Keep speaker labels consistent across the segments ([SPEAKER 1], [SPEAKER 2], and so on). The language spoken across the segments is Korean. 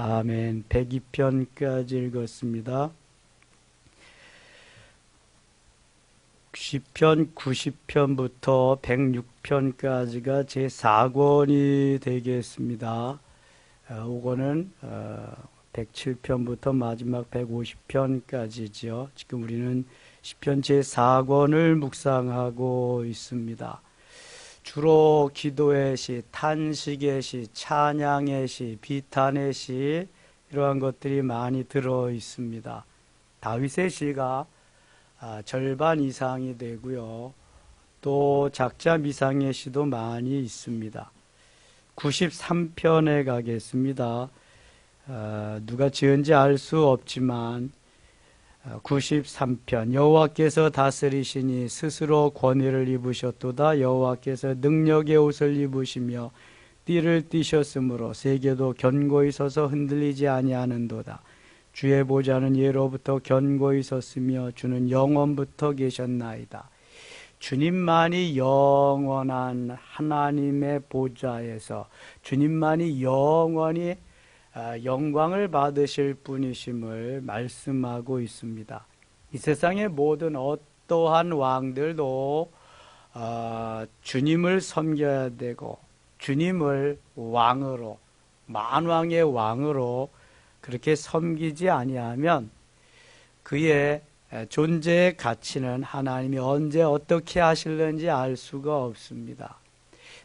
[SPEAKER 1] 아멘. 102편까지 읽었습니다. 시편 90편부터 106편까지가 제4권이 되겠습니다. 이거는 107편부터 마지막 150편까지죠. 지금 우리는 시편 제4권을 묵상하고 있습니다. 주로 기도의 시, 탄식의 시, 찬양의 시, 비탄의 시, 이러한 것들이 많이 들어 있습니다. 다윗의 시가 절반 이상이 되고요. 또 작자 미상의 시도 많이 있습니다. 93편에 가겠습니다. 누가 지은지 알 수 없지만 93편 여호와께서 다스리시니 스스로 권위를 입으셨도다. 여호와께서 능력의 옷을 입으시며 띠를 띠셨으므로 세계도 견고히 서서 흔들리지 아니하는도다. 주의 보좌는 예로부터 견고히 섰으며 주는 영원부터 계셨나이다. 주님만이 영원한 하나님의 보좌에서 주님만이 영원히 영광을 받으실 분이심을 말씀하고 있습니다. 이 세상의 모든 어떠한 왕들도 주님을 섬겨야 되고 주님을 왕으로, 만왕의 왕으로 그렇게 섬기지 아니하면 그의 존재의 가치는 하나님이 언제 어떻게 하실는지 알 수가 없습니다.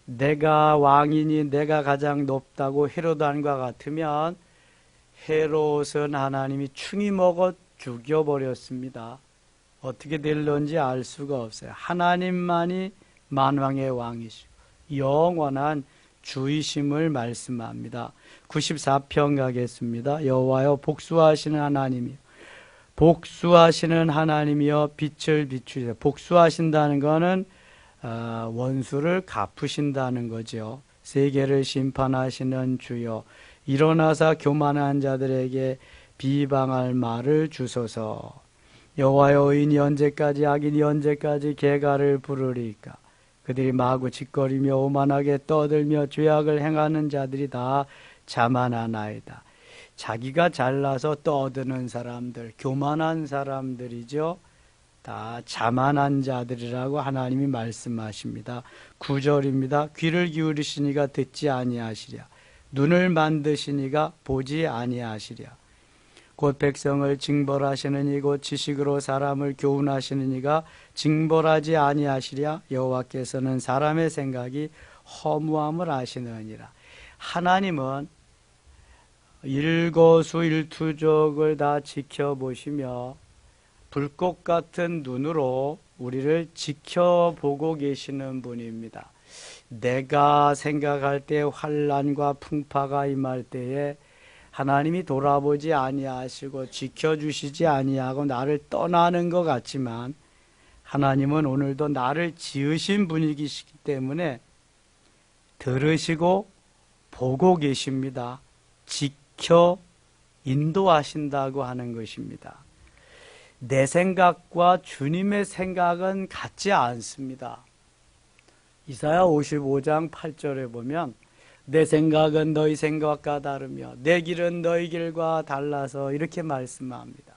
[SPEAKER 1] 내가 왕이니 내가 가장 높다고 헤롯왕과 같으면 헤롯은 하나님이 충이 먹어 죽여버렸습니다. 어떻게 될런지 알 수가 없어요. 하나님만이 만왕의 왕이시고 영원한 주이심을 말씀합니다. 94편 가겠습니다. 여호와여 복수하시는 하나님이여, 복수하시는 하나님이여 빛을 비추시라. 복수하신다는 것은 원수를 갚으신다는 거죠. 세계를 심판하시는 주여, 일어나사 교만한 자들에게 비방할 말을 주소서. 여호와여 의인이 언제까지, 악인이 언제까지 개가를 부르리까? 그들이 마구 짓거리며 오만하게 떠들며 죄악을 행하는 자들이 다 자만하나이다. 자기가 잘나서 떠드는 사람들, 교만한 사람들이죠. 다 자만한 자들이라고 하나님이 말씀하십니다. 9절입니다. 귀를 기울이시니가 듣지 아니하시랴. 눈을 만드시니가 보지 아니하시랴. 곧 백성을 징벌하시느니 곧 지식으로 사람을 교훈하시느니가 징벌하지 아니하시랴. 여호와께서는 사람의 생각이 허무함을 아시느니라. 하나님은 일거수일투족을 다 지켜보시며 불꽃 같은 눈으로 우리를 지켜보고 계시는 분입니다. 내가 생각할 때 환난과 풍파가 임할 때에 하나님이 돌아보지 아니하시고 지켜주시지 아니하고 나를 떠나는 것 같지만 하나님은 오늘도 나를 지으신 분이시기 때문에 들으시고 보고 계십니다. 지켜 인도하신다고 하는 것입니다. 내 생각과 주님의 생각은 같지 않습니다. 이사야 55장 8절에 보면 내 생각은 너희 생각과 다르며 내 길은 너희 길과 달라서 이렇게 말씀합니다.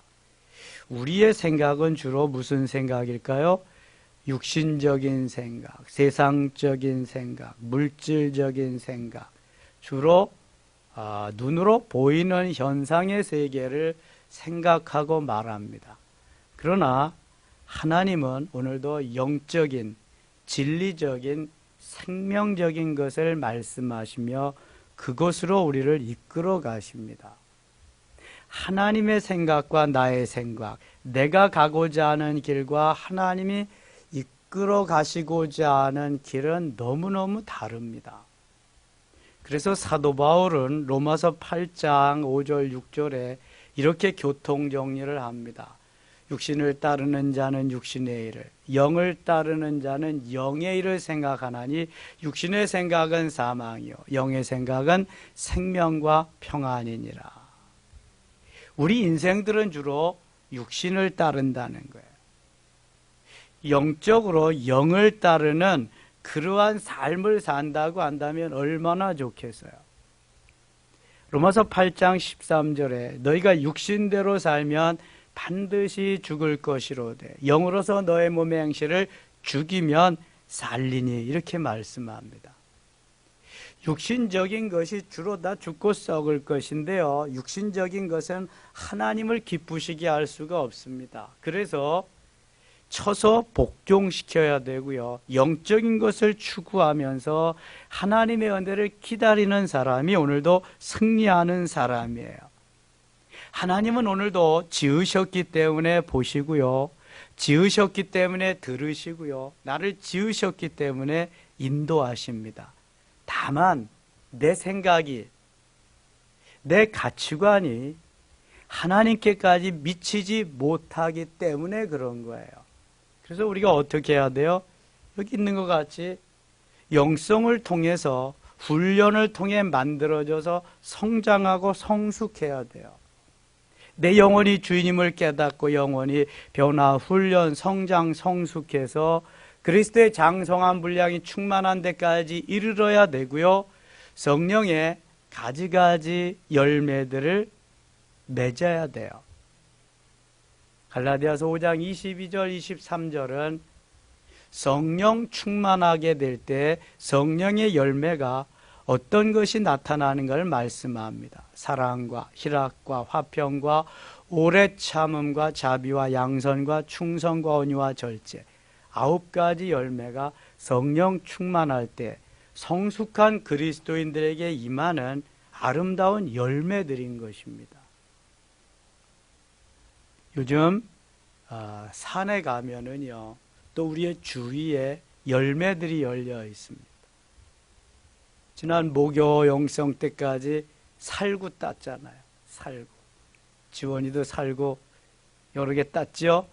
[SPEAKER 1] 우리의 생각은 주로 무슨 생각일까요? 육신적인 생각, 세상적인 생각, 물질적인 생각, 주로 눈으로 보이는 현상의 세계를 생각하고 말합니다. 그러나 하나님은 오늘도 영적인, 진리적인, 생명적인 것을 말씀하시며 그것으로 우리를 이끌어 가십니다. 하나님의 생각과 나의 생각, 내가 가고자 하는 길과 하나님이 이끌어 가시고자 하는 길은 너무너무 다릅니다. 그래서 사도 바울은 로마서 8장 5절 6절에 이렇게 교통정리를 합니다. 육신을 따르는 자는 육신의 일을, 영을 따르는 자는 영의 일을 생각하나니 육신의 생각은 사망이요 영의 생각은 생명과 평안이니라. 우리 인생들은 주로 육신을 따른다는 거예요. 영적으로 영을 따르는 그러한 삶을 산다고 한다면 얼마나 좋겠어요. 로마서 8장 13절에 너희가 육신대로 살면 반드시 죽을 것이로되 영으로서 너의 몸의 행실을 죽이면 살리니 이렇게 말씀합니다. 육신적인 것이 주로 다 죽고 썩을 것인데요, 육신적인 것은 하나님을 기쁘시게 할 수가 없습니다. 그래서 쳐서 복종시켜야 되고요, 영적인 것을 추구하면서 하나님의 은혜를 기다리는 사람이 오늘도 승리하는 사람이에요. 하나님은 오늘도 지으셨기 때문에 보시고요, 지으셨기 때문에 들으시고요, 나를 지으셨기 때문에 인도하십니다. 다만 내 생각이, 내 가치관이 하나님께까지 미치지 못하기 때문에 그런 거예요. 그래서 우리가 어떻게 해야 돼요? 여기 있는 것 같이 영성을 통해서, 훈련을 통해 만들어져서 성장하고 성숙해야 돼요. 내 영혼이 주님을 깨닫고 영혼이 변화, 훈련, 성장, 성숙해서 그리스도의 장성한 분량이 충만한 데까지 이르러야 되고요, 성령의 가지가지 열매들을 맺어야 돼요. 갈라디아서 5장 22절 23절은 성령 충만하게 될 때 성령의 열매가 어떤 것이 나타나는 걸 말씀합니다. 사랑과 희락과 화평과 오래 참음과 자비와 양선과 충성과 온유와 절제, 9가지 열매가 성령 충만할 때 성숙한 그리스도인들에게 임하는 아름다운 열매들인 것입니다. 요즘 산에 가면은요, 또 우리의 주위에 열매들이 열려 있습니다. 지난 목요 영성 때까지 살구 땄잖아요. 살구. 지원이도 살구 여러 개 땄죠.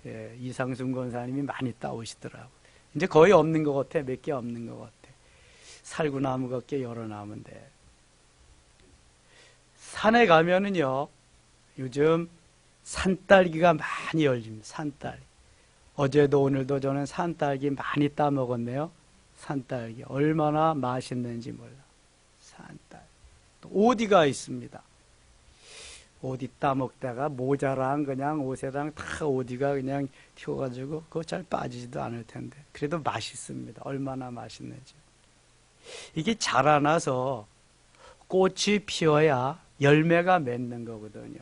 [SPEAKER 1] 예, 이상순 권사님이 많이 따오시더라고요. 이제 거의 없는 것 같아. 몇 개 없는 것 같아. 살구나무 같게 여러 나무인데. 산에 가면은요, 요즘 산딸기가 많이 열립니다. 산딸기. 어제도 오늘도 저는 산딸기 많이 따먹었네요. 산딸기. 얼마나 맛있는지 몰라. 산딸기. 또 오디가 있습니다. 오디 따먹다가 모자랑 그냥 옷에랑 다 오디가 그냥 튀어가지고 그거 잘 빠지지도 않을 텐데. 그래도 맛있습니다. 얼마나 맛있는지. 이게 자라나서 꽃이 피어야 열매가 맺는 거거든요.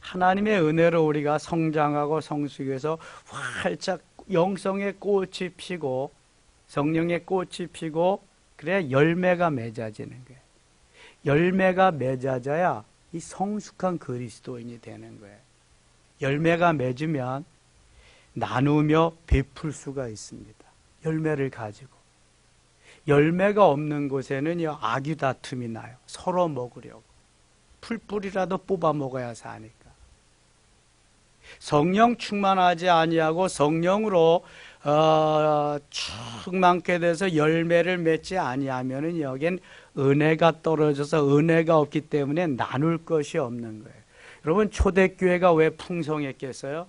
[SPEAKER 1] 하나님의 은혜로 우리가 성장하고 성숙해서 활짝 영성의 꽃이 피고 성령의 꽃이 피고 그래야 열매가 맺어지는 거예요. 열매가 맺어져야 이 성숙한 그리스도인이 되는 거예요. 열매가 맺으면 나누며 베풀 수가 있습니다. 열매를 가지고. 열매가 없는 곳에는요, 악의 다툼이 나요. 서로 먹으려고. 풀뿌리라도 뽑아 먹어야 사니까. 성령 충만하지 아니하고 성령으로 충만케 돼서 열매를 맺지 아니하면은 여긴 은혜가 떨어져서 은혜가 없기 때문에 나눌 것이 없는 거예요. 여러분, 초대교회가 왜 풍성했겠어요?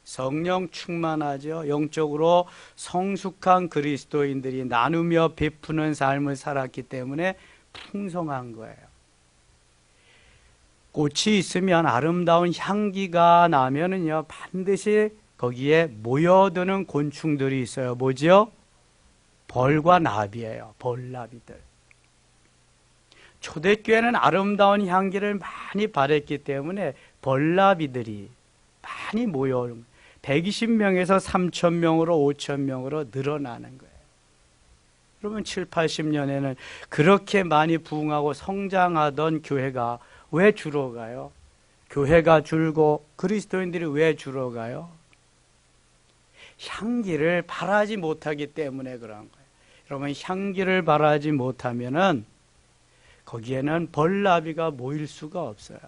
[SPEAKER 1] 성령 충만하죠. 영적으로 성숙한 그리스도인들이 나누며 베푸는 삶을 살았기 때문에 풍성한 거예요. 꽃이 있으면 아름다운 향기가 나면은요, 반드시 거기에 모여드는 곤충들이 있어요. 뭐지요? 벌과 나비예요. 벌나비들. 초대교회는 아름다운 향기를 많이 발했기 때문에 벌나비들이 많이 모여 120명에서 3,000명으로 5,000명으로 늘어나는 거예요. 그러면 7, 80년에는 그렇게 많이 부흥하고 성장하던 교회가 왜 줄어가요? 교회가 줄고 그리스도인들이 왜 줄어가요? 향기를 발하지 못하기 때문에 그런 거예요. 여러분, 향기를 발하지 못하면은 거기에는 벌나비가 모일 수가 없어요.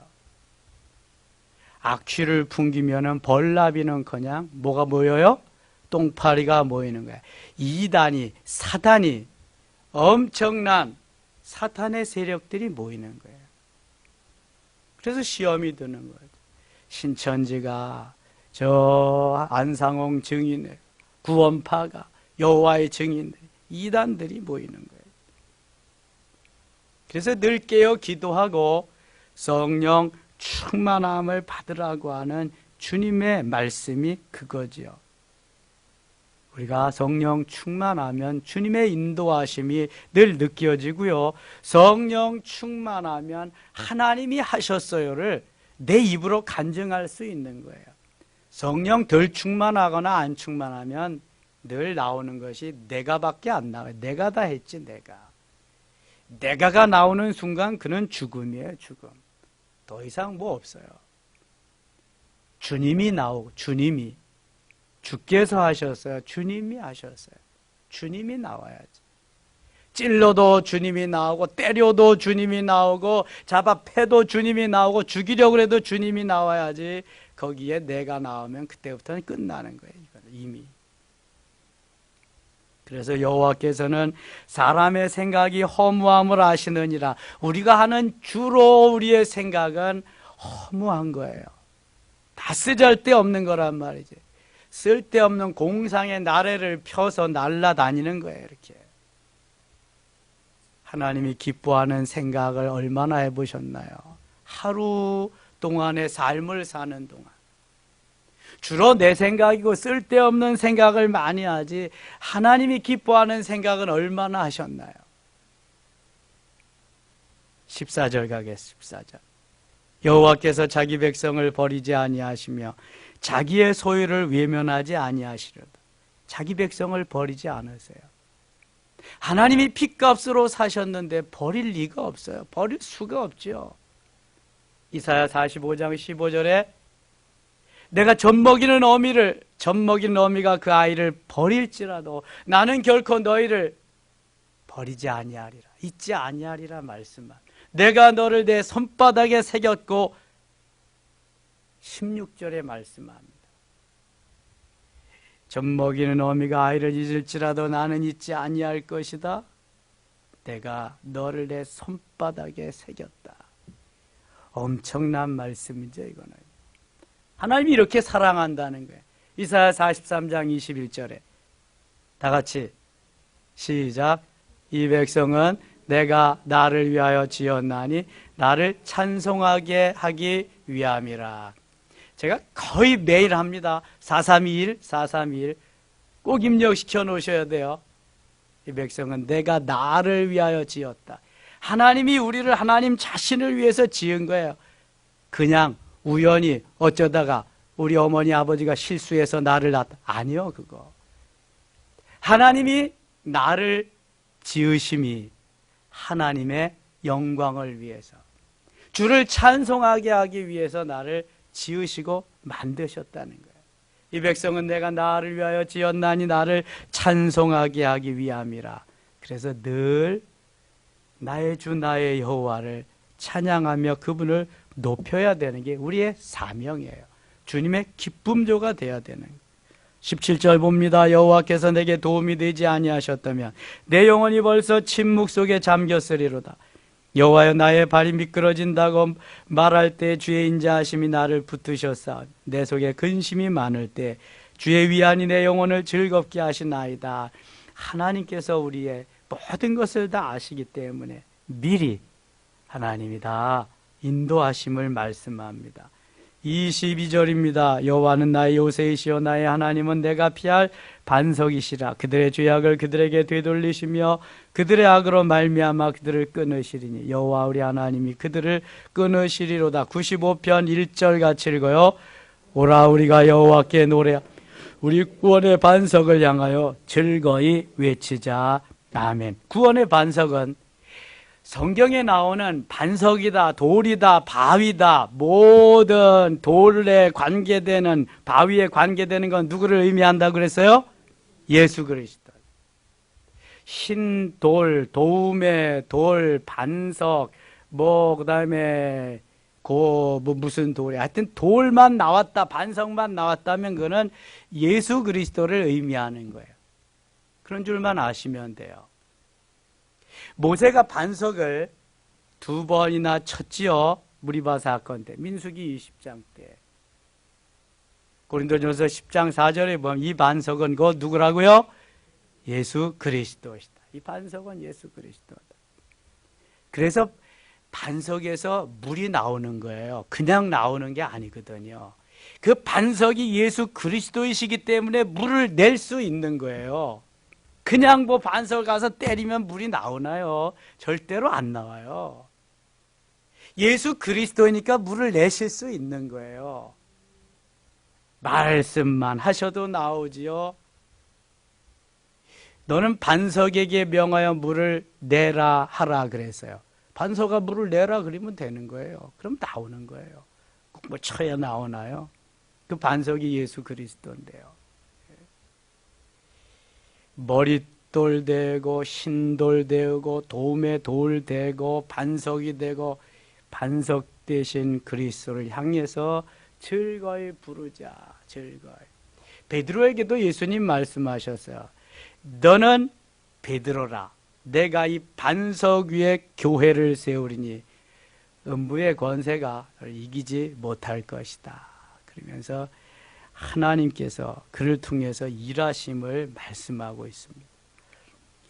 [SPEAKER 1] 악취를 풍기면은 벌나비는 그냥 뭐가 모여요? 똥파리가 모이는 거예요. 이단이, 사단이, 엄청난 사탄의 세력들이 모이는 거예요. 그래서 시험이 드는 거예요. 신천지가, 저 안상홍 증인, 구원파가, 여호와의 증인들, 이단들이 모이는 거예요. 그래서 늘 깨어 기도하고 성령 충만함을 받으라고 하는 주님의 말씀이 그거지요. 우리가 성령 충만하면 주님의 인도하심이 늘 느껴지고요. 성령 충만하면 하나님이 하셨어요를 내 입으로 간증할 수 있는 거예요. 성령 덜 충만하거나 안 충만하면 늘 나오는 것이 내가밖에 안 나와요. 내가 다 했지, 내가가 나오는 순간 그는 죽음이에요, 죽음. 더 이상 뭐 없어요. 주님이 나오고, 주님이. 주께서 하셨어요. 주님이 하셨어요. 주님이 나와야지. 찔러도 주님이 나오고, 때려도 주님이 나오고, 잡아 패도 주님이 나오고, 죽이려고 해도 주님이 나와야지. 거기에 내가 나오면 그때부터는 끝나는 거예요. 이미. 그래서 여호와께서는 사람의 생각이 허무함을 아시느니라. 우리가 하는 주로 우리의 생각은 허무한 거예요. 다 쓰잘데없는 거란 말이지. 쓸데없는 공상의 나래를 펴서 날아다니는 거예요. 이렇게. 하나님이 기뻐하는 생각을 얼마나 해보셨나요? 하루 동안의 삶을 사는 동안. 주로 내 생각이고 쓸데없는 생각을 많이 하지 하나님이 기뻐하는 생각은 얼마나 하셨나요? 14절 가겠습니다. 14절. 여호와께서 자기 백성을 버리지 아니하시며 자기의 소유를 외면하지 아니하시려다. 자기 백성을 버리지 않으세요. 하나님이 핏값으로 사셨는데 버릴 리가 없어요. 버릴 수가 없죠. 이사야 45장 15절에 내가 젖먹이는 어미가 그 아이를 버릴지라도 나는 결코 너희를 버리지 아니하리라. 잊지 아니하리라 말씀만. 내가 너를 내 손바닥에 새겼고 16절에 말씀합니다. 젖먹이는 어미가 아이를 잊을지라도 나는 잊지 아니할 것이다. 내가 너를 내 손바닥에 새겼다. 엄청난 말씀이죠, 이거는. 하나님이 이렇게 사랑한다는 거예요. 이사야 43장 21절에 다 같이 시작. 이 백성은 내가 나를 위하여 지었나니 나를 찬송하게 하기 위함이라. 제가 거의 매일 합니다. 4321 꼭 입력시켜 놓으셔야 돼요. 이 백성은 내가 나를 위하여 지었다. 하나님이 우리를 하나님 자신을 위해서 지은 거예요. 그냥 우연히 어쩌다가 우리 어머니 아버지가 실수해서 나를 낳았다. 아니요, 그거. 하나님이 나를 지으심이 하나님의 영광을 위해서, 주를 찬송하게 하기 위해서 나를 지으시고 만드셨다는 거예요. 이 백성은 내가 나를 위하여 지었나니 나를 찬송하게 하기 위함이라. 그래서 늘 나의 주 나의 여호와를 찬양하며 그분을 높여야 되는 게 우리의 사명이에요. 주님의 기쁨조가 되어야 되는 거예요. 17절 봅니다. 여호와께서 내게 도움이 되지 아니하셨다면 내 영혼이 벌써 침묵 속에 잠겼으리로다. 여호와여 나의 발이 미끄러진다고 말할 때 주의 인자하심이 나를 붙드셨사. 내 속에 근심이 많을 때 주의 위안이 내 영혼을 즐겁게 하시나이다. 하나님께서 우리의 모든 것을 다 아시기 때문에 미리 하나님이 다 인도하심을 말씀합니다. 22절입니다. 여호와는 나의 요새이시여 나의 하나님은 내가 피할 반석이시라. 그들의 죄악을 그들에게 되돌리시며 그들의 악으로 말미암아 그들을 끊으시리니 여호와 우리 하나님이 그들을 끊으시리로다. 95편 1절 같이 읽어요. 오라 우리가 여호와께 노래 우리 구원의 반석을 향하여 즐거이 외치자. 아멘. 구원의 반석은 성경에 나오는 반석이다, 돌이다, 바위다, 모든 돌에 관계되는, 바위에 관계되는 건 누구를 의미한다고 그랬어요? 예수 그리스도. 흰 돌, 도움의 돌, 반석, 그 다음에 무슨 돌이, 하여튼 돌만 나왔다, 반석만 나왔다면 그거는 예수 그리스도를 의미하는 거예요. 그런 줄만 아시면 돼요. 모세가 반석을 2번이나 쳤지요. 무리바 사건 때, 민수기 20장 때. 고린도전서 10장 4절에 보면 이 반석은 그 누구라고요? 예수 그리스도시다. 이 반석은 예수 그리스도다. 그래서 반석에서 물이 나오는 거예요. 그냥 나오는 게 아니거든요. 그 반석이 예수 그리스도이시기 때문에 물을 낼 수 있는 거예요. 그냥 뭐 반석 가서 때리면 물이 나오나요? 절대로 안 나와요. 예수 그리스도니까 물을 내실 수 있는 거예요. 말씀만 하셔도 나오지요. 너는 반석에게 명하여 물을 내라 하라 그랬어요. 반석아 물을 내라 그러면 되는 거예요. 그럼 나오는 거예요. 꼭 뭐 쳐야 나오나요? 그 반석이 예수 그리스도인데요. 머릿돌 되고 신돌 되고 도움의 돌 되고 반석이 되고 반석 대신 그리스도를 향해서 즐거이 부르자. 즐거이. 베드로에게도 예수님 말씀하셨어요. 너는 베드로라. 내가 이 반석 위에 교회를 세우리니 음부의 권세가 이기지 못할 것이다. 그러면서 하나님께서 그를 통해서 일하심을 말씀하고 있습니다.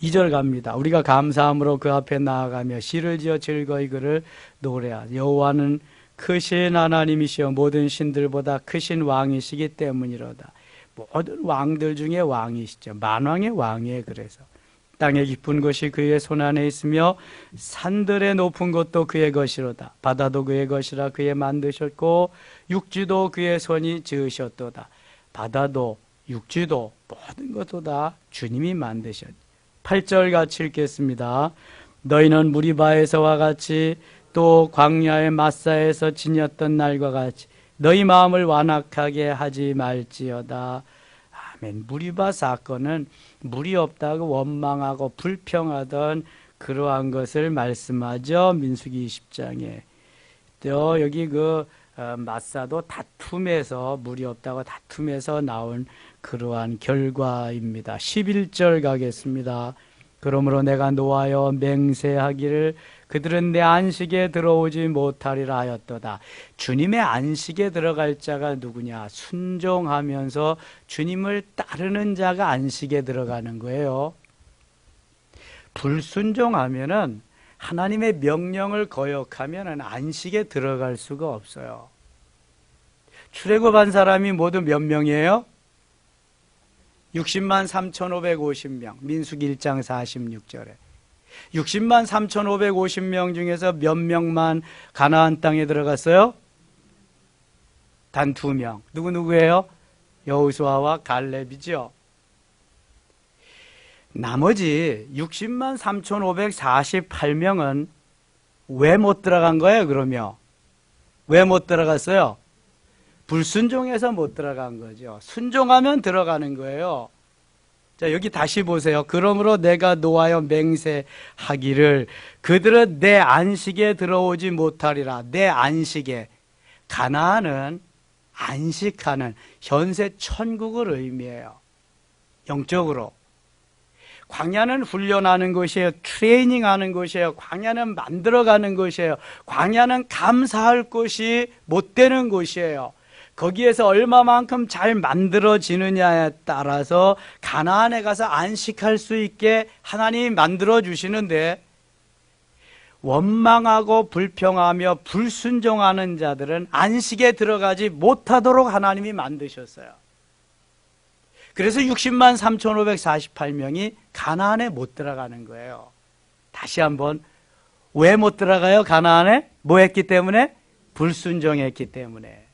[SPEAKER 1] 2절 갑니다. 우리가 감사함으로 그 앞에 나아가며 시를 지어 즐거이 그를 노래하자. 여호와는 크신 하나님이시여 모든 신들보다 크신 왕이시기 때문이로다. 모든 왕들 중에 왕이시죠. 만왕의 왕이에요. 그래서 땅의 깊은 것이 그의 손안에 있으며 산들의 높은 것도 그의 것이로다. 바다도 그의 것이라 그의 만드셨고 육지도 그의 손이 지으셨도다. 바다도 육지도 모든 것도 다 주님이 만드셨다. 8절 같이 읽겠습니다. 너희는 무리바에서와 같이 또 광야의 마사에서 지녔던 날과 같이 너희 마음을 완악하게 하지 말지어다. 아멘. 무리바 사건은 물이 없다고 원망하고 불평하던 그러한 것을 말씀하죠. 민수기 20장에. 또 여기 마사도 다툼에서 물이 없다고 다툼에서 나온 그러한 결과입니다. 11절 가겠습니다. 그러므로 내가 노하여 맹세하기를 그들은 내 안식에 들어오지 못하리라 하였도다. 주님의 안식에 들어갈 자가 누구냐? 순종하면서 주님을 따르는 자가 안식에 들어가는 거예요. 불순종하면은 하나님의 명령을 거역하면은 안식에 들어갈 수가 없어요. 출애굽한 사람이 모두 몇 명이에요? 60만 3,550명. 민수기 1장 46절에. 60만 3,550명 중에서 몇 명만 가나안 땅에 들어갔어요? 단 2명. 누구예요? 여호수아와 갈렙이죠. 나머지 60만 3,548명은 왜 못 들어간 거예요, 그러면? 왜 못 들어갔어요? 불순종해서 못 들어간 거죠. 순종하면 들어가는 거예요. 자, 여기 다시 보세요. 그러므로 내가 노하여 맹세하기를 그들은 내 안식에 들어오지 못하리라. 내 안식에. 가나안은 안식하는 현세 천국을 의미해요. 영적으로. 광야는 훈련하는 것이에요. 트레이닝하는 것이에요. 광야는 만들어가는 것이에요. 광야는 감사할 것이 못 되는 곳이에요. 거기에서 얼마만큼 잘 만들어지느냐에 따라서 가나안에 가서 안식할 수 있게 하나님이 만들어 주시는데 원망하고 불평하며 불순종하는 자들은 안식에 들어가지 못하도록 하나님이 만드셨어요. 그래서 60만 3,548명이 가나안에 못 들어가는 거예요. 다시 한번 왜 못 들어가요? 가나안에? 뭐 했기 때문에? 불순종했기 때문에.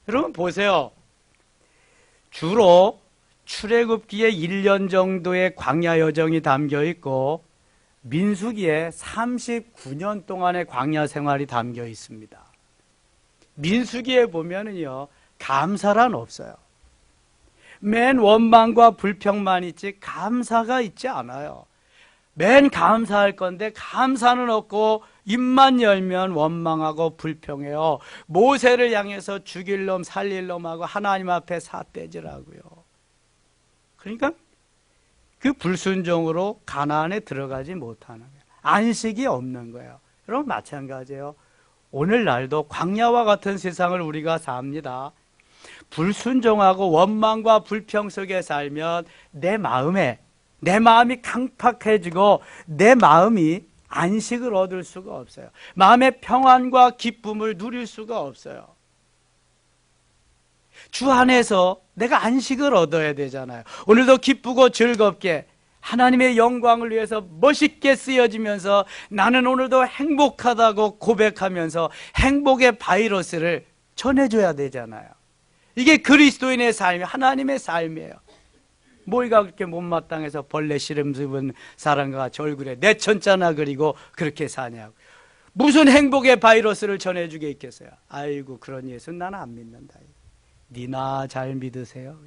[SPEAKER 1] 여러분 보세요. 주로 출애굽기에 1년 정도의 광야 여정이 담겨 있고 민수기에 39년 동안의 광야 생활이 담겨 있습니다. 민수기에 보면은요, 감사란 없어요. 맨 원망과 불평만 있지 감사가 있지 않아요. 맨 감사할 건데 감사는 없고 입만 열면 원망하고 불평해요. 모세를 향해서 죽일 놈 살릴 놈하고 하나님 앞에 삿대질하고요. 그러니까 그 불순종으로 가나안에 들어가지 못하는 거예요. 안식이 없는 거예요. 여러분 마찬가지예요. 오늘날도 광야와 같은 세상을 우리가 삽니다. 불순종하고 원망과 불평 속에 살면 내 마음이 강팍해지고 내 마음이 안식을 얻을 수가 없어요. 마음의 평안과 기쁨을 누릴 수가 없어요. 주 안에서 내가 안식을 얻어야 되잖아요. 오늘도 기쁘고 즐겁게 하나님의 영광을 위해서 멋있게 쓰여지면서 나는 오늘도 행복하다고 고백하면서 행복의 바이러스를 전해줘야 되잖아요. 이게 그리스도인의 삶이, 하나님의 삶이에요. 뭐가 그렇게 못마땅해서 벌레 씨름 씹은 사람과 같이 얼굴에 내천자나 그리고 그렇게 사냐고. 무슨 행복의 바이러스를 전해주게 있겠어요. 아이고, 그런 예수는 나는 안 믿는다. 니나 잘 믿으세요.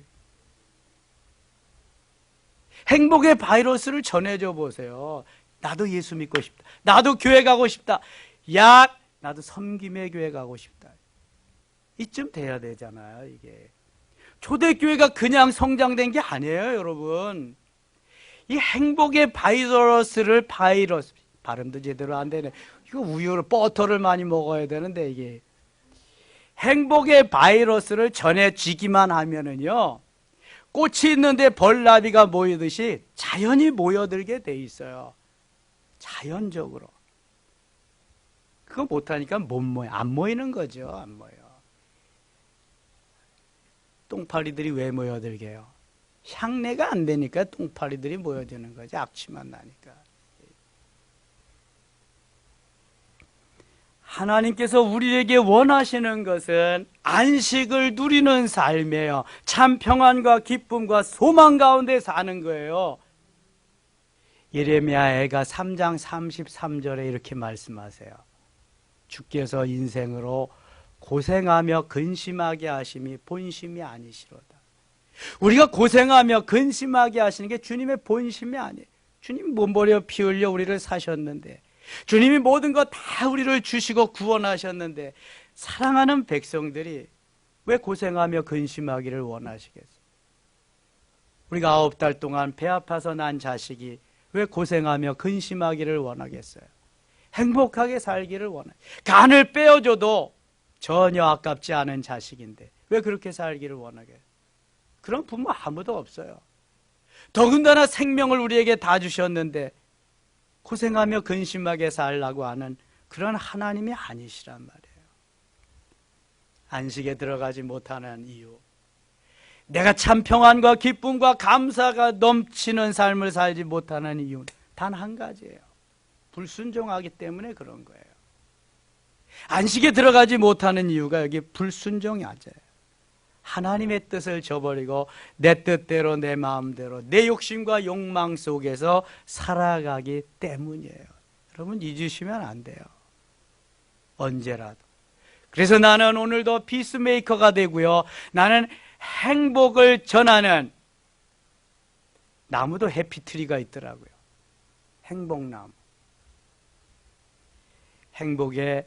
[SPEAKER 1] 행복의 바이러스를 전해줘 보세요. 나도 예수 믿고 싶다. 나도 교회 가고 싶다. 야, 나도 섬김의 교회 가고 싶다. 이쯤 돼야 되잖아요, 이게. 초대교회가 그냥 성장된 게 아니에요, 여러분. 이 행복의 바이러스를, 발음도 제대로 안 되네. 이거 우유를, 버터를 많이 먹어야 되는데, 이게. 행복의 바이러스를 전해지기만 하면은요, 꽃이 있는데 벌나비가 모이듯이 자연히 모여들게 돼 있어요. 자연적으로. 그거 못하니까 못 모여. 안 모이는 거죠. 안 모여. 똥파리들이 왜 모여들게요? 향내가 안 되니까 똥파리들이 모여드는 거지. 악취만 나니까. 하나님께서 우리에게 원하시는 것은 안식을 누리는 삶이에요. 참 평안과 기쁨과 소망 가운데 사는 거예요. 예레미야가 3장 33절에 이렇게 말씀하세요. 주께서 인생으로 고생하며 근심하게 하심이 본심이 아니시로다. 우리가 고생하며 근심하게 하시는 게 주님의 본심이 아니에요. 주님 몸버려 피 흘려 우리를 사셨는데, 주님이 모든 것 다 우리를 주시고 구원하셨는데, 사랑하는 백성들이 왜 고생하며 근심하기를 원하시겠어요? 우리가 9달 동안 배 아파서 난 자식이 왜 고생하며 근심하기를 원하겠어요? 행복하게 살기를 원해요. 간을 빼어줘도 전혀 아깝지 않은 자식인데 왜 그렇게 살기를 원하게? 그런 부모 아무도 없어요. 더군다나 생명을 우리에게 다 주셨는데 고생하며 근심하게 살라고 하는 그런 하나님이 아니시란 말이에요. 안식에 들어가지 못하는 이유, 내가 참 평안과 기쁨과 감사가 넘치는 삶을 살지 못하는 이유는 단 한 가지예요. 불순종하기 때문에 그런 거예요. 안식에 들어가지 못하는 이유가 여기 불순종이 아니에요. 하나님의 뜻을 저버리고 내 뜻대로 내 마음대로 내 욕심과 욕망 속에서 살아가기 때문이에요. 여러분 잊으시면 안 돼요. 언제라도. 그래서 나는 오늘도 피스메이커가 되고요. 나는 행복을 전하는, 나무도 해피트리가 있더라고요. 행복나무. 행복의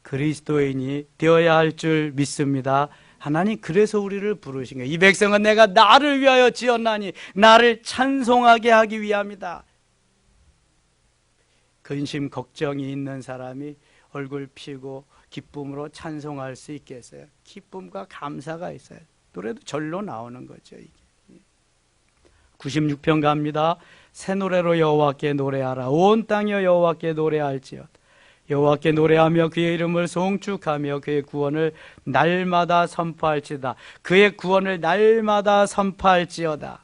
[SPEAKER 1] 그리스도인이 되어야 할 줄 믿습니다. 하나님 그래서 우리를 부르신 거예요. 이 백성은 내가 나를 위하여 지었나니 나를 찬송하게 하기 위함이다. 근심 걱정이 있는 사람이 얼굴 피고 기쁨으로 찬송할 수 있겠어요? 기쁨과 감사가 있어요. 노래도 절로 나오는 거죠. 이게. 96편 갑니다. 새 노래로 여호와께 노래하라. 온 땅이여 여호와께 노래할지어다. 여호와께 노래하며 그의 이름을 송축하며 그의 구원을 날마다 선포할지어다. 그의 구원을 날마다 선포할지어다.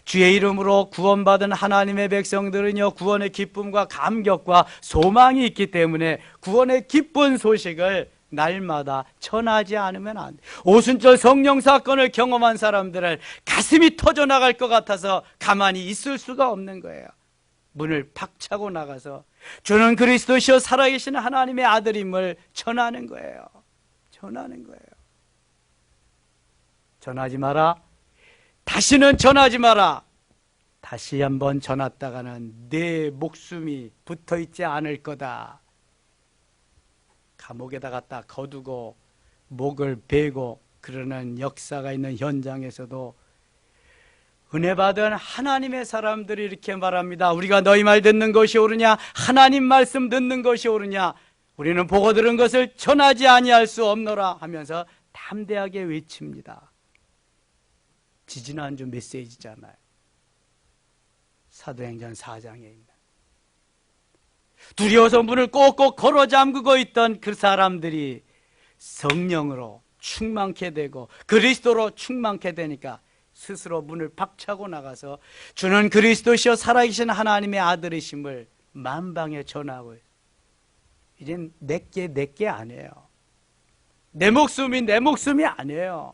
[SPEAKER 1] 주의 이름으로 구원받은 하나님의 백성들은요, 구원의 기쁨과 감격과 소망이 있기 때문에 구원의 기쁜 소식을 날마다 전하지 않으면 안 돼. 오순절 성령 사건을 경험한 사람들은 가슴이 터져나갈 것 같아서 가만히 있을 수가 없는 거예요. 문을 팍 차고 나가서 주는 그리스도시여 살아계신 하나님의 아들임을 전하는 거예요. 전하는 거예요. 전하지 마라. 다시는 전하지 마라. 다시 한번 전했다가는 내 목숨이 붙어있지 않을 거다. 감옥에다가 딱 거두고 목을 베고 그러는 역사가 있는 현장에서도 은혜 받은 하나님의 사람들이 이렇게 말합니다. 우리가 너희 말 듣는 것이 옳으냐? 하나님 말씀 듣는 것이 옳으냐? 우리는 보고 들은 것을 전하지 아니할 수 없노라 하면서 담대하게 외칩니다. 지지난주 메시지잖아요. 사도행전 4장에 있는 두려워서 문을 꼭꼭 걸어 잠그고 있던 그 사람들이 성령으로 충만케 되고 그리스도로 충만케 되니까 스스로 문을 박차고 나가서 주는 그리스도시요 살아계신 하나님의 아들이심을 만방에 전하고 있어요. 이젠 내게 아니에요. 내 목숨이 내 목숨이 아니에요.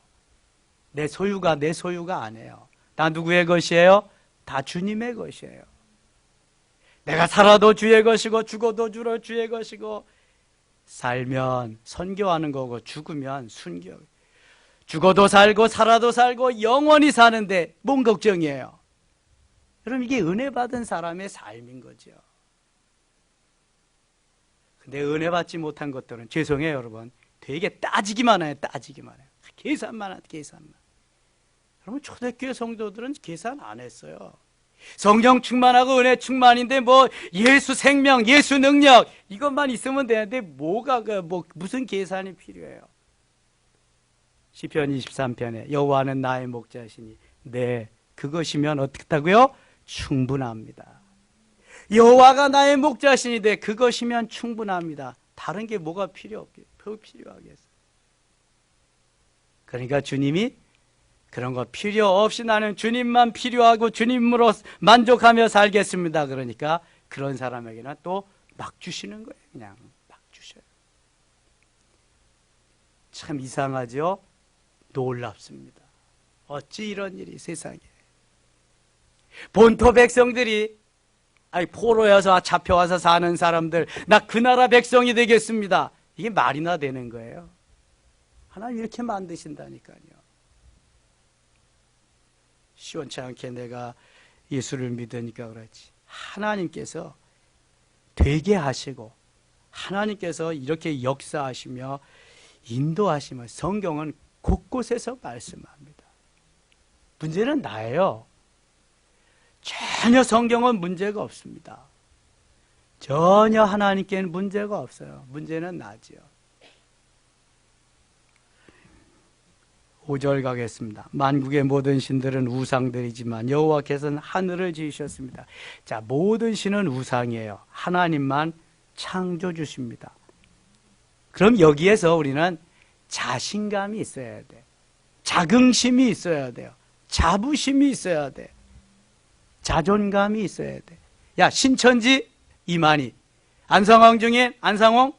[SPEAKER 1] 내 소유가 내 소유가 아니에요. 다 누구의 것이에요? 다 주님의 것이에요. 내가 살아도 주의 것이고 죽어도 주의 것이고, 살면 선교하는 거고 죽으면 순교. 죽어도 살고 살아도 살고 영원히 사는데 뭔 걱정이에요? 그럼 이게 은혜 받은 사람의 삶인 거죠. 근데 은혜 받지 못한 것들은 죄송해요 여러분, 되게 따지기만 해요. 따지기만 해요. 계산만. 여러분 초대교회 성도들은 계산 안 했어요. 성령 충만하고 은혜 충만인데 뭐 예수 생명, 예수 능력 이것만 있으면 되는데 뭐가 무슨 계산이 필요해요? 시편 23편에 여호와는 나의 목자시니 네 그것이면 어떻다고요? 충분합니다. 여호와가 나의 목자시니 네 그것이면 충분합니다. 다른 게 뭐가 필요하겠어요? 그러니까 주님이 그런 거 필요 없이 나는 주님만 필요하고 주님으로 만족하며 살겠습니다. 그러니까 그런 사람에게는 또 막 주시는 거예요. 그냥 막 주셔요. 참 이상하죠? 놀랍습니다. 어찌 이런 일이 세상에. 본토 백성들이 포로여서 잡혀와서 사는 사람들, 나 그 나라 백성이 되겠습니다. 이게 말이나 되는 거예요. 하나님 이렇게 만드신다니까요. 시원치 않게 내가 예수를 믿으니까 그렇지. 하나님께서 되게 하시고 하나님께서 이렇게 역사하시며 인도하시며 성경은 곳곳에서 말씀합니다. 문제는 나예요. 전혀 성경은 문제가 없습니다. 전혀 하나님께는 문제가 없어요. 문제는 나지요. 5절 가겠습니다. 만국의 모든 신들은 우상들이지만 여호와께서는 하늘을 지으셨습니다. 자, 모든 신은 우상이에요. 하나님만 창조주십니다. 그럼 여기에서 우리는 자신감이 있어야 돼. 자긍심이 있어야 돼요. 자부심이 있어야 돼. 자존감이 있어야 돼. 야, 신천지 이만희, 안성홍 중에 안상홍,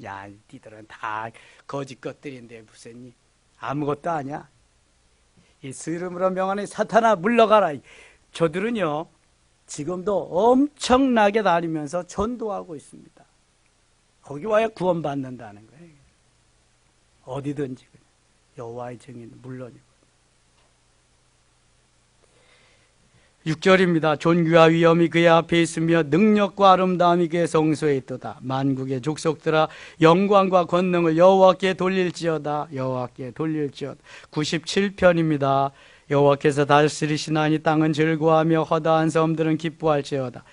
[SPEAKER 1] 야, 니들은 다 거짓 것들인데 무슨 아무것도 아니야. 이 스름으로 명하는 사탄아 물러가라. 저들은요 지금도 엄청나게 다니면서 전도하고 있습니다. 거기 와야 구원받는다는 거예요. 어디든지 여호와의 증인 물론이고. 6절입니다. 존귀와 위엄이 그의 앞에 있으며 능력과 아름다움이 그의 성소에 있도다. 만국의 족속들아 영광과 권능을 여호와께 돌릴지어다. 여호와께 돌릴지어다. 97편입니다. 여호와께서 다스리시나니 땅은 즐거워하며 허다한 섬들은 기뻐할지어다.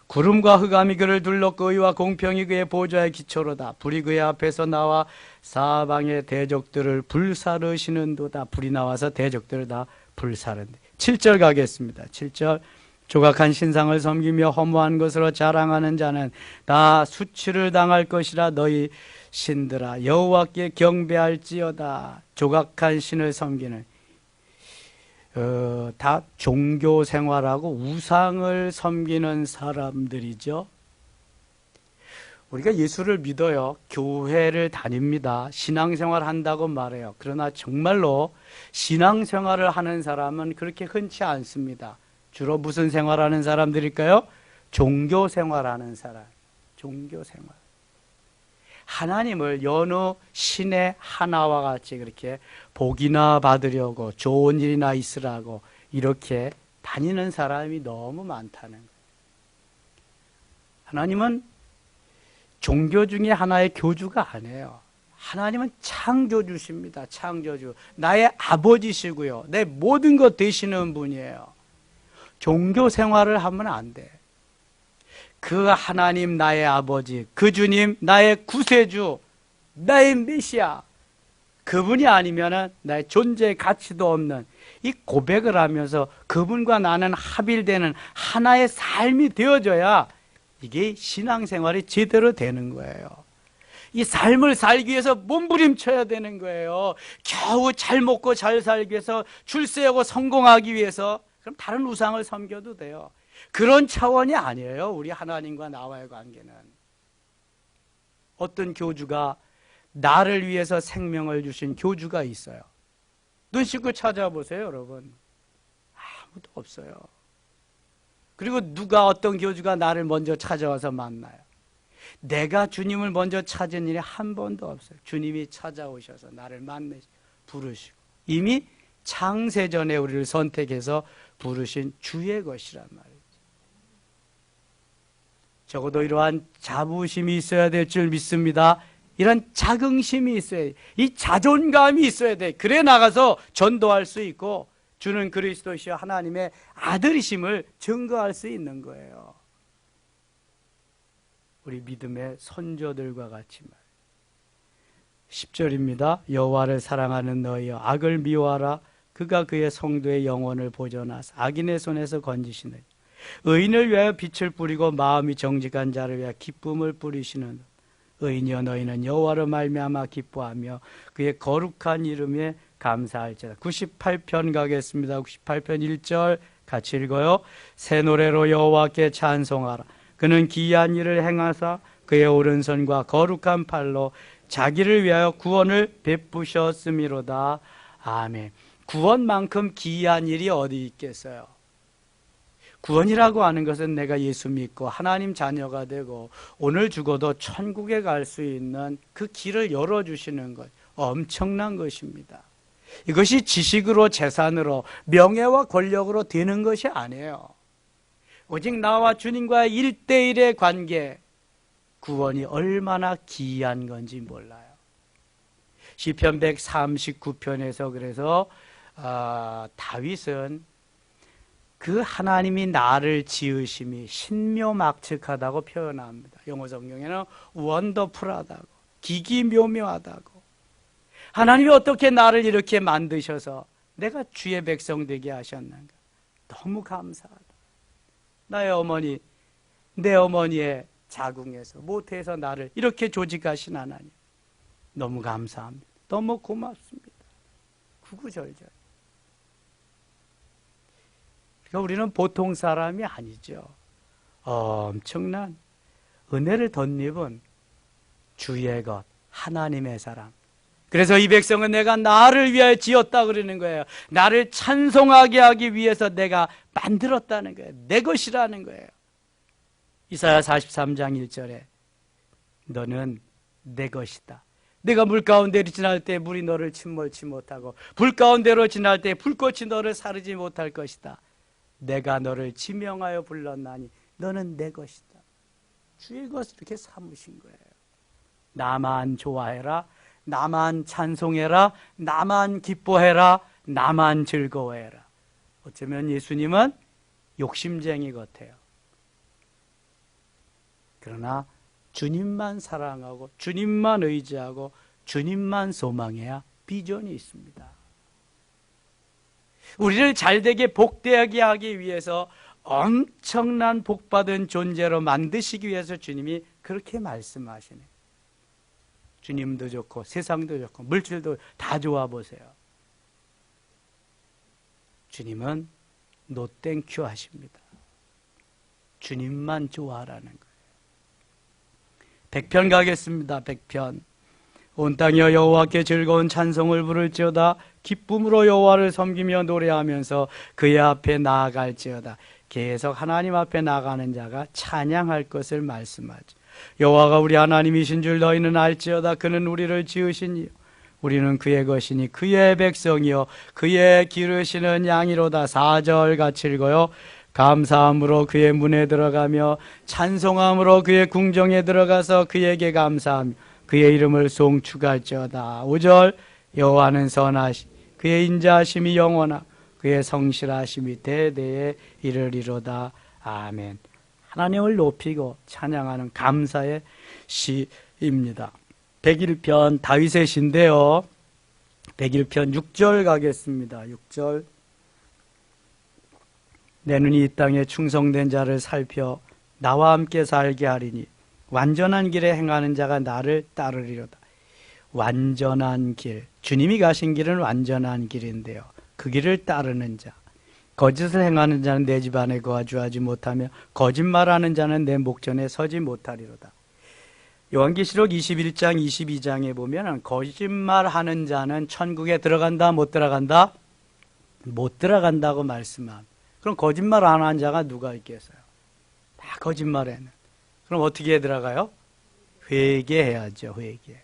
[SPEAKER 1] 구름과 흑암이 그를 둘렀고 의와 공평이 그의 보좌의 기초로다. 불이 그의 앞에서 나와 사방의 대적들을 불사르시는도다. 불이 나와서 대적들을 다 불사른다. 7절 가겠습니다. 7절. 조각한 신상을 섬기며 허무한 것으로 자랑하는 자는 다 수치를 당할 것이라. 너희 신들아 여호와께 경배할지어다. 조각한 신을 섬기는 다 종교 생활하고 우상을 섬기는 사람들이죠. 우리가 예수를 믿어요. 교회를 다닙니다. 신앙생활 한다고 말해요. 그러나 정말로 신앙생활을 하는 사람은 그렇게 흔치 않습니다. 주로 무슨 생활하는 사람들일까요? 종교생활하는 사람. 종교생활. 하나님을 여느 신의 하나와 같이 그렇게 복이나 받으려고 좋은 일이나 있으라고 이렇게 다니는 사람이 너무 많다는 거예요. 하나님은 종교 중에 하나의 교주가 아니에요. 하나님은 창조주십니다. 창조주. 나의 아버지시고요. 내 모든 것 되시는 분이에요. 종교 생활을 하면 안 돼. 그 하나님 나의 아버지, 그 주님 나의 구세주, 나의 메시아, 그분이 아니면 나의 존재의 가치도 없는 이 고백을 하면서 그분과 나는 합일되는 하나의 삶이 되어져야 이게 신앙생활이 제대로 되는 거예요. 이 삶을 살기 위해서 몸부림쳐야 되는 거예요. 겨우 잘 먹고 잘 살기 위해서, 출세하고 성공하기 위해서, 그럼 다른 우상을 섬겨도 돼요. 그런 차원이 아니에요. 우리 하나님과 나와의 관계는. 어떤 교주가 나를 위해서 생명을 주신 교주가 있어요. 눈 씻고 찾아보세요, 여러분. 아무도 없어요. 그리고 누가, 어떤 교주가 나를 먼저 찾아와서 만나요? 내가 주님을 먼저 찾은 일이 한 번도 없어요. 주님이 찾아오셔서 나를 부르시고, 이미 창세전에 우리를 선택해서 부르신 주의 것이란 말이죠. 적어도 이러한 자부심이 있어야 될 줄 믿습니다. 이런 자긍심이 있어야 돼. 이 자존감이 있어야 돼. 그래 나가서 전도할 수 있고, 주는 그리스도시여 하나님의 아들이심을 증거할 수 있는 거예요. 우리 믿음의 선조들과 같이 말. 10절입니다. 여호와를 사랑하는 너희여, 악을 미워하라. 그가 그의 성도의 영혼을 보존하사 악인의 손에서 건지시느니, 의인을 위하여 빛을 뿌리고 마음이 정직한 자를 위하여 기쁨을 뿌리시는 의인이여, 너희는 여호와로 말미암아 기뻐하며 그의 거룩한 이름에 감사할지어다. 98편 가겠습니다. 98편 1절 같이 읽어요. 새 노래로 여호와께 찬송하라. 그는 기이한 일을 행하사 그의 오른손과 거룩한 팔로 자기를 위하여 구원을 베푸셨음이로다. 아멘. 구원만큼 기이한 일이 어디 있겠어요? 구원이라고 하는 것은 내가 예수 믿고 하나님 자녀가 되고 오늘 죽어도 천국에 갈 수 있는 그 길을 열어주시는 것, 엄청난 것입니다. 이것이 지식으로, 재산으로, 명예와 권력으로 되는 것이 아니에요. 오직 나와 주님과의 1대1의 관계, 구원이 얼마나 기이한 건지 몰라요. 시편 139편에서 그래서 다윗은 그 하나님이 나를 지으심이 신묘막측하다고 표현합니다. 영어 성경에는 원더풀하다고, 기기묘묘하다고. 하나님이 어떻게 나를 이렇게 만드셔서 내가 주의 백성 되게 하셨는가. 너무 감사하다. 나의 어머니, 내 어머니의 자궁에서, 모태에서 나를 이렇게 조직하신 하나님, 너무 감사합니다. 너무 고맙습니다. 구구절절. 그러니까 우리는 보통 사람이 아니죠. 엄청난 은혜를 덧입은 주의 것, 하나님의 사람. 그래서 이 백성은 내가 나를 위하여 지었다 그러는 거예요. 나를 찬송하게 하기 위해서 내가 만들었다는 거예요. 내 것이라는 거예요. 이사야 43장 1절에 너는 내 것이다. 내가 물 가운데로 지날 때 물이 너를 침몰치 못하고 불 가운데로 지날 때 불꽃이 너를 사르지 못할 것이다. 내가 너를 지명하여 불렀나니 너는 내 것이다. 주의 것을 이렇게 삼으신 거예요. 나만 좋아해라. 나만 찬송해라. 나만 기뻐해라. 나만 즐거워해라. 어쩌면 예수님은 욕심쟁이 같아요. 그러나 주님만 사랑하고 주님만 의지하고 주님만 소망해야 비전이 있습니다. 우리를 잘되게 복되게 하기 위해서 엄청난 복받은 존재로 만드시기 위해서 주님이 그렇게 말씀하시네요. 주님도 좋고 세상도 좋고 물질도 다 좋아 보세요. 주님은 노 땡큐 하십니다. 주님만 좋아하라는 거예요. 100편 가겠습니다. 100편. 온 땅이여 여호와께 즐거운 찬송을 부를지어다. 기쁨으로 여호와를 섬기며 노래하면서 그의 앞에 나아갈지어다. 계속 하나님 앞에 나가는 자가 찬양할 것을 말씀하죠. 여호와가 우리 하나님이신 줄 너희는 알지어다. 그는 우리를 지으시니요 우리는 그의 것이니 그의 백성이요 그의 기르시는 양이로다. 4절 같이 읽어요. 감사함으로 그의 문에 들어가며 찬송함으로 그의 궁정에 들어가서 그에게 감사하며 그의 이름을 송축할지어다. 5절 여호와는 선하시 그의 인자하심이 영원하 그의 성실하심이 대대에 이르리로다. 아멘. 하나님을 높이고 찬양하는 감사의 시입니다. 101편 다윗의 시인데요. 101편 6절 가겠습니다. 6절 내 눈이 이 땅에 충성된 자를 살펴 나와 함께 살게 하리니 완전한 길에 행하는 자가 나를 따르리로다. 완전한 길, 주님이 가신 길은 완전한 길인데요. 그 길을 따르는 자, 거짓을 행하는 자는 내 집 안에 거주하지 못하며 거짓말하는 자는 내 목전에 서지 못하리로다. 요한계시록 21장 22장에 보면 거짓말하는 자는 천국에 들어간다 못 들어간다? 못 들어간다고 말씀합니다. 그럼 거짓말 안 하는 자가 누가 있겠어요? 다 거짓말에는. 그럼 어떻게 들어가요? 회개해야죠. 회개.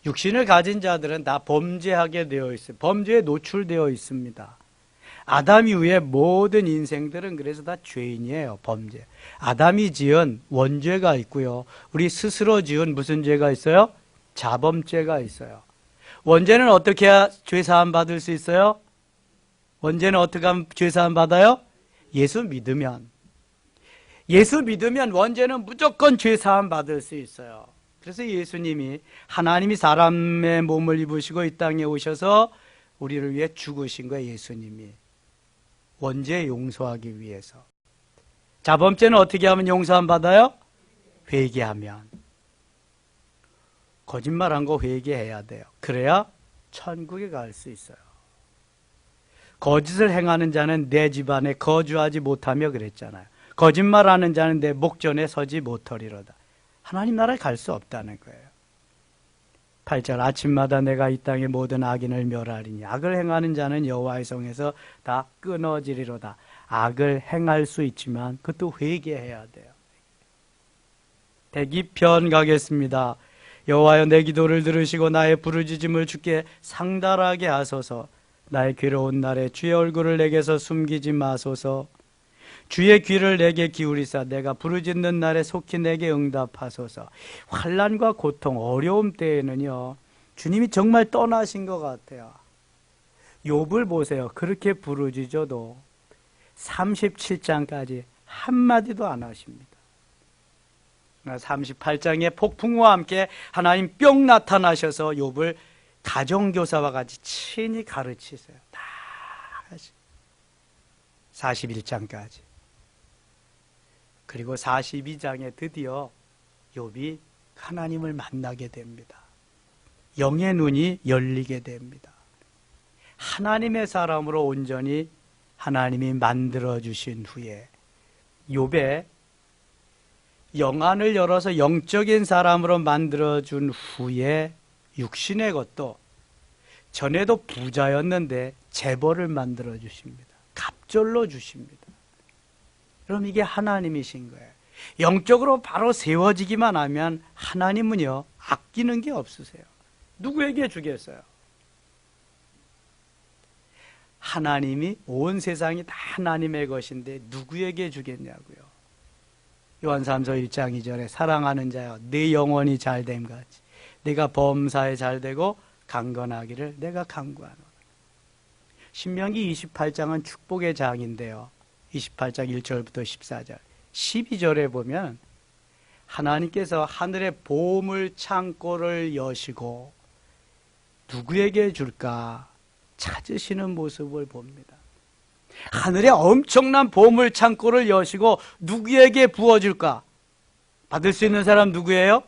[SPEAKER 1] 육신을 가진 자들은 다 범죄하게 되어 있어요. 범죄에 노출되어 있습니다. 아담 이후에 모든 인생들은 그래서 다 죄인이에요. 범죄. 아담이 지은 원죄가 있고요. 우리 스스로 지은 무슨 죄가 있어요? 자범죄가 있어요. 원죄는 어떻게 해야 죄사함 받을 수 있어요? 원죄는 어떻게 하면 죄사함 받아요? 예수 믿으면. 예수 믿으면 원죄는 무조건 죄사함 받을 수 있어요. 그래서 예수님이 하나님이 사람의 몸을 입으시고 이 땅에 오셔서 우리를 위해 죽으신 거예요. 예수님이. 원죄 용서하기 위해서. 자범죄는 어떻게 하면 용서함 받아요? 회개하면. 거짓말한 거 회개해야 돼요. 그래야 천국에 갈 수 있어요. 거짓을 행하는 자는 내 집안에 거주하지 못하며 그랬잖아요. 거짓말하는 자는 내 목전에 서지 못하리로다. 하나님 나라에 갈 수 없다는 거예요. 8절 아침마다 내가 이 땅의 모든 악인을 멸하리니 악을 행하는 자는 여호와의 성에서 다 끊어지리로다. 악을 행할 수 있지만 그것도 회개해야 돼요. 대기편 가겠습니다. 여호와여 내 기도를 들으시고 나의 부르짖음을 주께 상달하게 하소서. 나의 괴로운 날에 주의 얼굴을 내게서 숨기지 마소서. 주의 귀를 내게 기울이사 내가 부르짖는 날에 속히 내게 응답하소서. 환난과 고통, 어려움 때에는요, 주님이 정말 떠나신 것 같아요. 욥을 보세요. 그렇게 부르짖어도 37장까지 한마디도 안 하십니다. 38장에 폭풍과 함께 하나님 뿅 나타나셔서 욥을 가정교사와 같이 친히 가르치세요. 다 41장까지. 그리고 42장에 드디어 욥이 하나님을 만나게 됩니다. 영의 눈이 열리게 됩니다. 하나님의 사람으로 온전히 하나님이 만들어주신 후에 욥의 영안을 열어서 영적인 사람으로 만들어준 후에 육신의 것도 전에도 부자였는데 재벌을 만들어주십니다. 갑절로 주십니다. 그럼 이게 하나님이신 거예요. 영적으로 바로 세워지기만 하면 하나님은요, 아끼는 게 없으세요. 누구에게 주겠어요? 하나님이 온 세상이 다 하나님의 것인데 누구에게 주겠냐고요. 요한삼서 1장 2절에 사랑하는 자여 내 영혼이 잘됨 같이 내가 범사에 잘되고 강건하기를 내가 간구하노라. 신명기 28장은 축복의 장인데요. 28장 1절부터 14절 12절에 보면 하나님께서 하늘의 보물 창고를 여시고 누구에게 줄까 찾으시는 모습을 봅니다. 하늘의 엄청난 보물 창고를 여시고 누구에게 부어줄까? 받을 수 있는 사람 누구예요?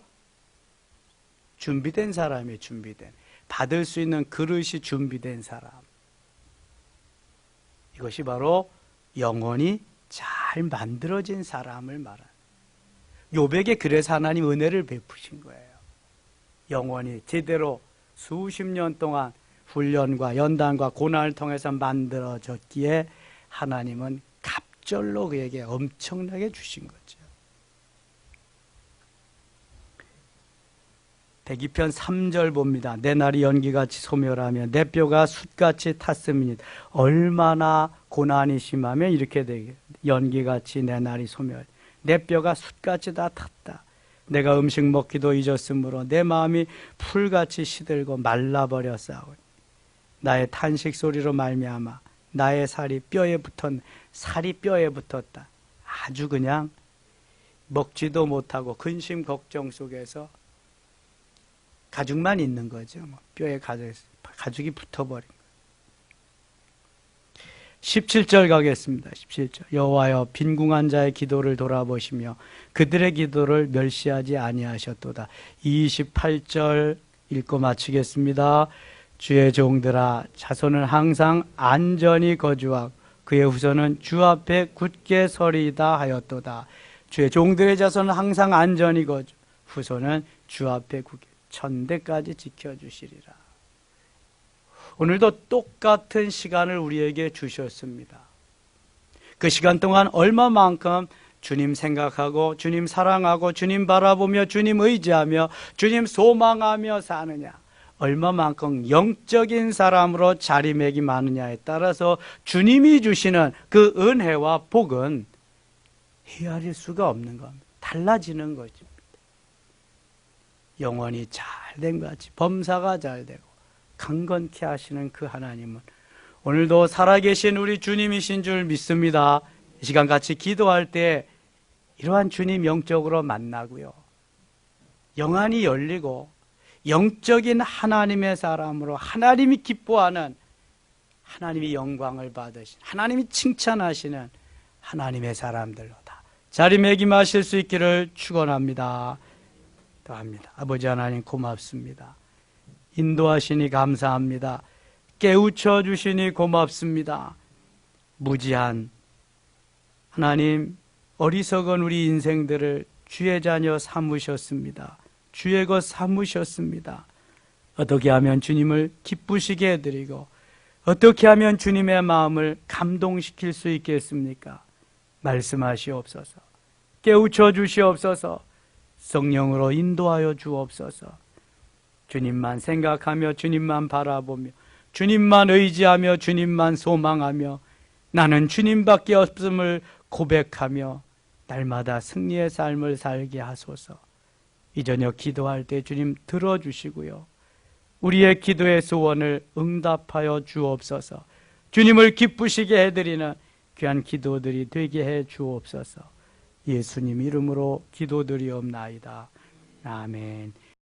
[SPEAKER 1] 준비된 사람이에요. 준비된. 받을 수 있는 그릇이 준비된 사람. 이것이 바로 영혼이 잘 만들어진 사람을 말하는. 욥에게 그래서 하나님 은혜를 베푸신 거예요. 영혼이 제대로 수십 년 동안 훈련과 연단과 고난을 통해서 만들어졌기에 하나님은 갑절로 그에게 엄청나게 주신 거죠. 대기편 3절 봅니다. 내 날이 연기같이 소멸하며 내 뼈가 숯같이 탔음이니 얼마나 고난이 심하면 이렇게 되게 연기같이 내 날이 소멸 내 뼈가 숯같이 다 탔다. 내가 음식 먹기도 잊었으므로 내 마음이 풀같이 시들고 말라버렸사오니 나의 탄식 소리로 말미암아 나의 살이 뼈에 붙었다. 아주 그냥 먹지도 못하고 근심 걱정 속에서 가죽만 있는 거죠. 뼈에 가죽이 붙어버린 거예요. 17절 가겠습니다. 17절. 여호와여 빈궁한 자의 기도를 돌아보시며 그들의 기도를 멸시하지 아니하셨도다. 28절 읽고 마치겠습니다. 주의 종들아 자손은 항상 안전히 거주하고 그의 후손은 주 앞에 굳게 서리이다 하였도다. 주의 종들의 자손은 항상 안전히 거주, 후손은 주 앞에 굳게 천대까지 지켜주시리라. 오늘도 똑같은 시간을 우리에게 주셨습니다. 그 시간 동안 얼마만큼 주님 생각하고 주님 사랑하고 주님 바라보며 주님 의지하며 주님 소망하며 사느냐, 얼마만큼 영적인 사람으로 자리매김하느냐에 따라서 주님이 주시는 그 은혜와 복은 헤아릴 수가 없는 겁니다. 달라지는 것입니다. 영원히 잘된 것 같이 범사가 잘되고 강건케 하시는 그 하나님은 오늘도 살아계신 우리 주님이신 줄 믿습니다. 이 시간 같이 기도할 때 이러한 주님 영적으로 만나고요, 영안이 열리고 영적인 하나님의 사람으로 하나님이 기뻐하는, 하나님이 영광을 받으신, 하나님이 칭찬하시는 하나님의 사람들로 다 자리매김하실 수 있기를 축원합니다. 합니다. 아버지 하나님 고맙습니다. 인도하시니 감사합니다. 깨우쳐 주시니 고맙습니다. 무지한 하나님, 어리석은 우리 인생들을 주의 자녀 삼으셨습니다. 주의 것 삼으셨습니다. 어떻게 하면 주님을 기쁘시게 해드리고 어떻게 하면 주님의 마음을 감동시킬 수 있겠습니까? 말씀하시옵소서. 깨우쳐 주시옵소서. 성령으로 인도하여 주옵소서. 주님만 생각하며 주님만 바라보며 주님만 의지하며 주님만 소망하며 나는 주님밖에 없음을 고백하며 날마다 승리의 삶을 살게 하소서. 이 저녁 기도할 때 주님 들어주시고요, 우리의 기도의 소원을 응답하여 주옵소서. 주님을 기쁘시게 해드리는 귀한 기도들이 되게 해 주옵소서. 예수님 이름으로 기도드리옵나이다. 아멘.